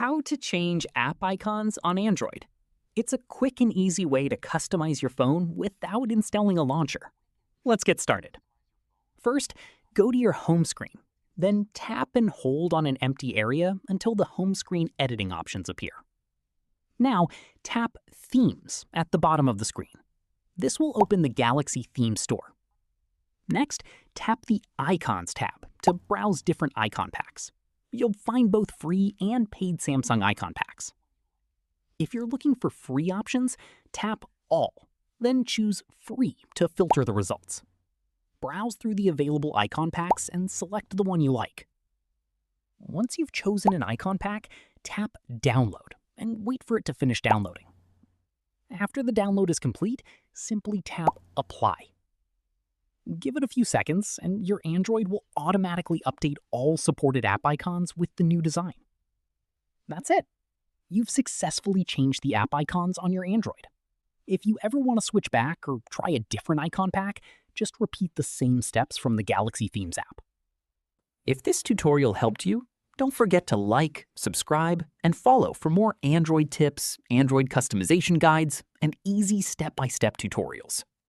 how to change app icons on Android. It's a quick and easy way to customize your phone without installing a launcher. Let's get started. First, go to your home screen. Then tap and hold on an empty area until the home screen editing options appear. Now, tap Themes at the bottom of the screen. This will open the Galaxy Theme Store. Next, tap the Icons tab to browse different icon packs. You'll find both free and paid Samsung icon packs. If you're looking for free options, tap All, then choose Free to filter the results. Browse through the available icon packs and select the one you like. Once you've chosen an icon pack, tap Download and wait for it to finish downloading. After the download is complete, simply tap Apply. Give it a few seconds, and your Android will automatically update all supported app icons with the new design. That's it. You've successfully changed the app icons on your Android. If you ever want to switch back or try a different icon pack, just repeat the same steps from the Galaxy Themes app. If this tutorial helped you, don't forget to like, subscribe, and follow for more Android tips, Android customization guides, and easy step-by-step tutorials.